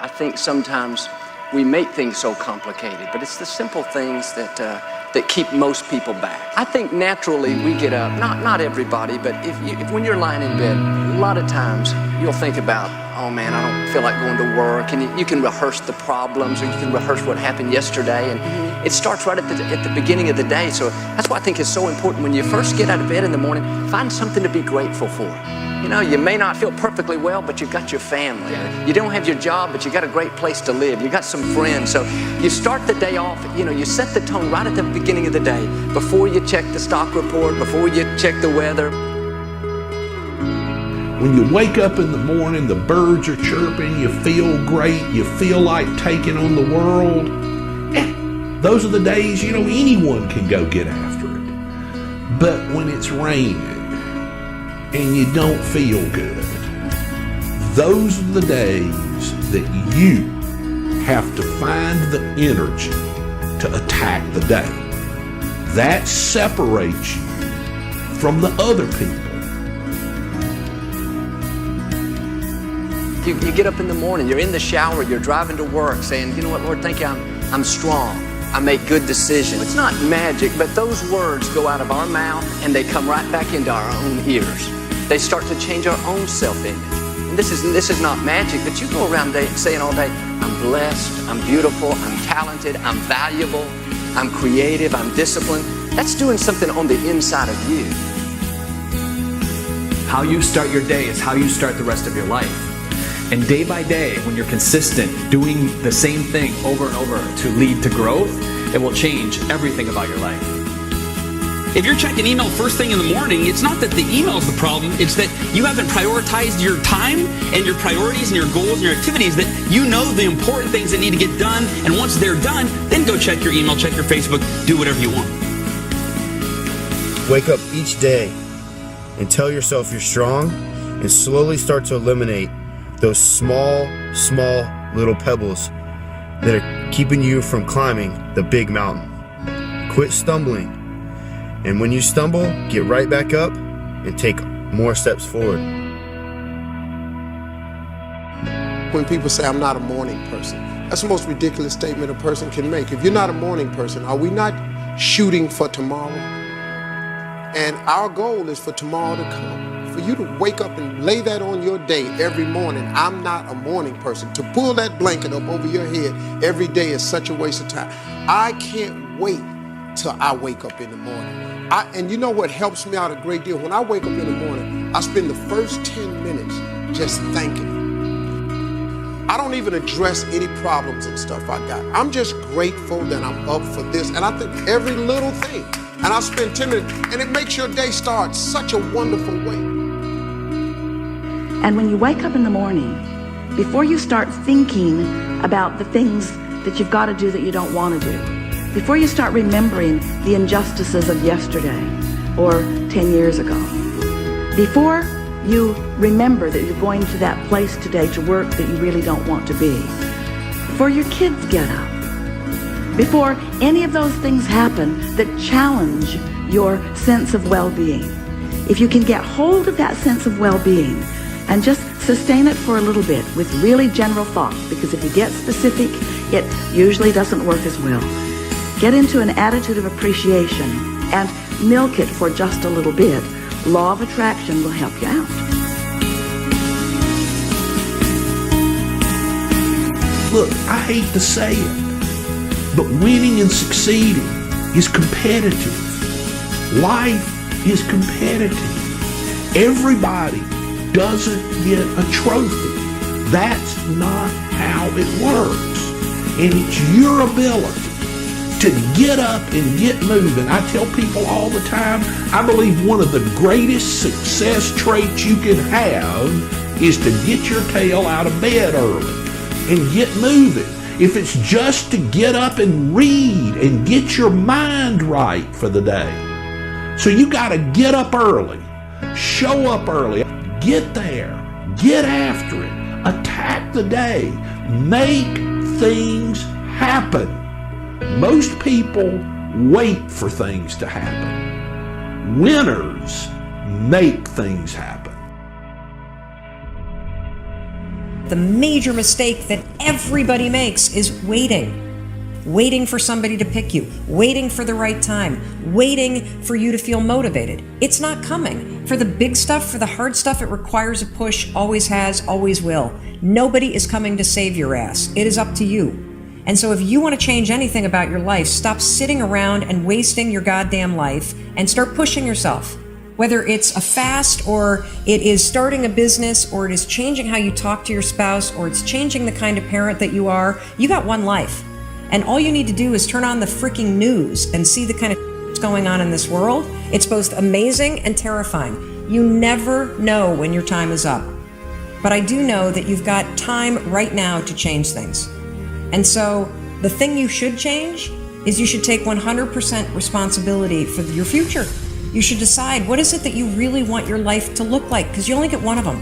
I think sometimes we make things so complicated, but it's the simple things that keep most people back. I think naturally we get up, not everybody, but if when you're lying in bed, a lot of times you'll think about, oh man, I don't feel like going to work, and you can rehearse the problems, or you can rehearse what happened yesterday, and it starts right at the beginning of the day. So that's why I think it's so important when you first get out of bed in the morning, find something to be grateful for. You know, you may not feel perfectly well, but you've got your family. You don't have your job, but you got a great place to live. You got some friends. So you start the day off, you know, you set the tone right at the beginning of the day, before you check the stock report, before you check the weather. When you wake up in the morning, the birds are chirping, you feel great, you feel like taking on the world. Those are the days, you know, anyone can go get after it. But when it's raining and you don't feel good, those are the days that you have to find the energy to attack the day. That separates you from the other people. You get up in the morning, you're in the shower, you're driving to work saying, you know what, Lord, thank you, I'm strong. I make good decisions. It's not magic, but those words go out of our mouth and they come right back into our own ears. They start to change our own self-image. And this is not magic, but you go around saying all day, I'm blessed, I'm beautiful, I'm talented, I'm valuable, I'm creative, I'm disciplined. That's doing something on the inside of you. How you start your day is how you start the rest of your life. And day by day, when you're consistent, doing the same thing over and over to lead to growth, it will change everything about your life. If you're checking email first thing in the morning, it's not that the email is the problem, it's that you haven't prioritized your time and your priorities and your goals and your activities, that you know the important things that need to get done, and once they're done, then go check your email, check your Facebook, do whatever you want. Wake up each day and tell yourself you're strong, and slowly start to eliminate those small little pebbles that are keeping you from climbing the big mountain. Quit stumbling. And when you stumble, get right back up and take more steps forward. When people say, I'm not a morning person, that's the most ridiculous statement a person can make. If you're not a morning person, are we not shooting for tomorrow? And our goal is for tomorrow to come. For you to wake up and lay that on your day every morning. I'm not a morning person. To pull that blanket up over your head every day is such a waste of time. I can't wait till I wake up in the morning. And you know what helps me out a great deal? When I wake up in the morning, I spend the first 10 minutes just thanking Him. I don't even address any problems and stuff I got. I'm just grateful that I'm up for this. And I think every little thing. And I spend 10 minutes, and it makes your day start such a wonderful way. And when you wake up in the morning, before you start thinking about the things that you've got to do that you don't want to do, before you start remembering the injustices of yesterday or 10 years ago, before you remember that you're going to that place today to work that you really don't want to be, before your kids get up, before any of those things happen that challenge your sense of well-being, if you can get hold of that sense of well-being and just sustain it for a little bit with really general thoughts, because if you get specific, it usually doesn't work as well. Get into an attitude of appreciation and milk it for just a little bit. Law of attraction will help you out. Look, I hate to say it, but winning and succeeding is competitive. Life is competitive. Everybody doesn't get a trophy. That's not how it works. And it's your ability to get up and get moving. I tell people all the time, I believe one of the greatest success traits you can have is to get your tail out of bed early and get moving. If it's just to get up and read and get your mind right for the day. So you got to get up early, show up early, get there, get after it, attack the day, make things happen. Most people wait for things to happen. Winners make things happen. the major mistake that everybody makes is waiting. Waiting for somebody to pick you, waiting for the right time, waiting for you to feel motivated. It's not coming. For the big stuff, for the hard stuff, it requires a push, always has, always will. Nobody is coming to save your ass. It is up to you. And so if you want to change anything about your life, stop sitting around and wasting your goddamn life and start pushing yourself. Whether it's a fast, or it is starting a business, or it is changing how you talk to your spouse, or it's changing the kind of parent that you are, you got one life. And all you need to do is turn on the freaking news and see the kind of that's going on in this world. It's both amazing and terrifying. You never know when your time is up. But I do know that you've got time right now to change things. And so the thing you should change is you should take 100% responsibility for your future. You should decide, what is it that you really want your life to look like? Because you only get one of them,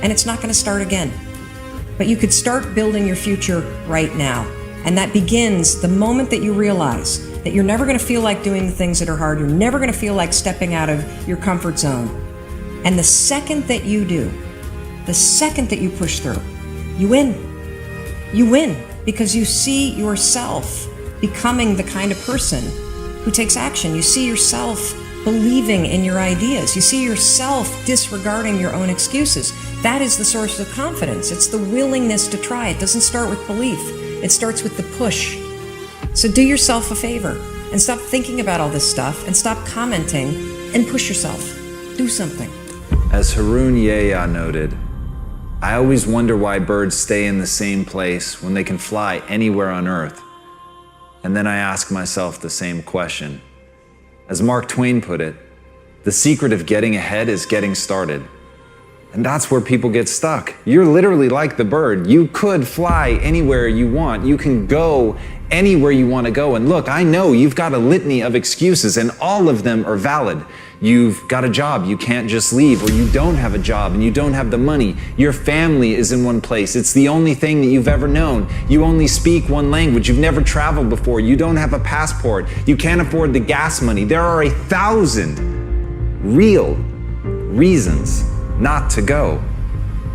and it's not going to start again. But you could start building your future right now. And that begins the moment that you realize that you're never going to feel like doing the things that are hard. You're never going to feel like stepping out of your comfort zone. And the second that you do, the second that you push through, you win. You win because you see yourself becoming the kind of person who takes action. You see yourself believing in your ideas. You see yourself disregarding your own excuses. That is the source of confidence. It's the willingness to try. It doesn't start with belief. It starts with the push. So do yourself a favor and stop thinking about all this stuff and stop commenting and push yourself. Do something. As Haroon Yahya noted, I always wonder why birds stay in the same place when they can fly anywhere on Earth. And then I ask myself the same question. As Mark Twain put it, the secret of getting ahead is getting started. And that's where people get stuck. You're literally like the bird. You could fly anywhere you want. You can go anywhere you want to go. And look, I know you've got a litany of excuses and all of them are valid. You've got a job, you can't just leave, or you don't have a job and you don't have the money. Your family is in one place. It's the only thing that you've ever known. You only speak one language. You've never traveled before. You don't have a passport. You can't afford the gas money. There are 1,000 real reasons not to go.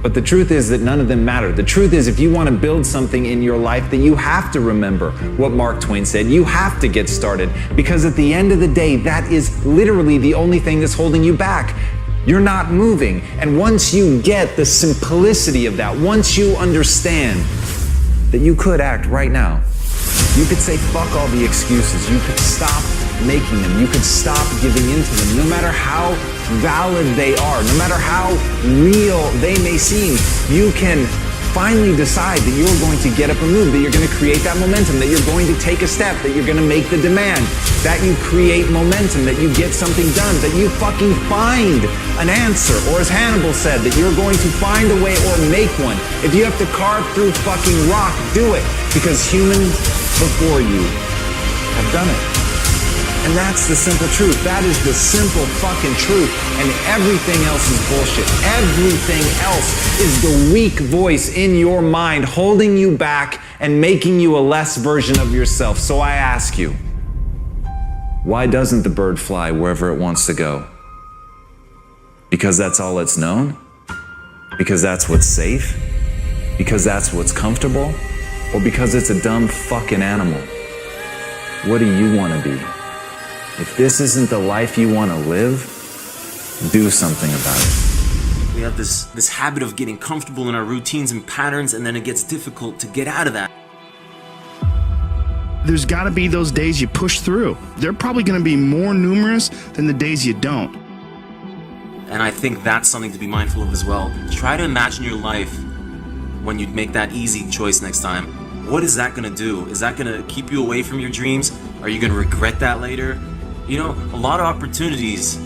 But the truth is that none of them matter. The truth is, if you want to build something in your life, that you have to remember what Mark Twain said. You have to get started, because at the end of the day, that is literally the only thing that's holding you back. You're not moving. And once you get the simplicity of that, once you understand that you could act right now, you could say fuck all the excuses. You could stop making them. You could stop giving into them, no matter how valid they are, no matter how real they may seem. You can finally decide that you're going to get up and move, that you're going to create that momentum, that you're going to take a step, that you're going to make the demand, that you create momentum, that you get something done, that you fucking find an answer, or as Hannibal said, that you're going to find a way or make one. If you have to carve through fucking rock, do it, because humans before you have done it. And that's the simple truth. That is the simple fucking truth. And everything else is bullshit. Everything else is the weak voice in your mind holding you back and making you a less version of yourself. So I ask you, why doesn't the bird fly wherever it wants to go? Because that's all it's known? Because that's what's safe? Because that's what's comfortable? Or because it's a dumb fucking animal? What do you want to be? If this isn't the life you want to live, do something about it. We have this habit of getting comfortable in our routines and patterns, and then it gets difficult to get out of that. There's got to be those days you push through. They're probably going to be more numerous than the days you don't. And I think that's something to be mindful of as well. Try to imagine your life when you make that easy choice next time. What is that going to do? Is that going to keep you away from your dreams? Are you going to regret that later? You know, a lot of opportunities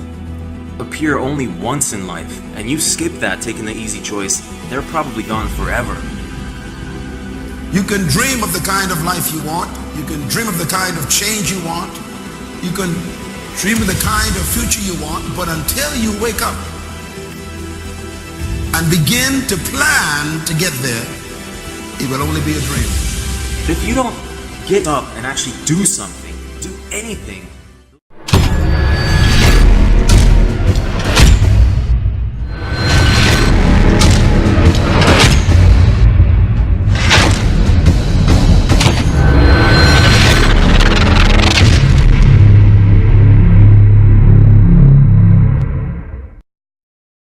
appear only once in life, and you skip that taking the easy choice, they're probably gone forever. You can dream of the kind of life you want. You can dream of the kind of change you want. You can dream of the kind of future you want, but until you wake up and begin to plan to get there, it will only be a dream. If you don't get up and actually do something, do anything,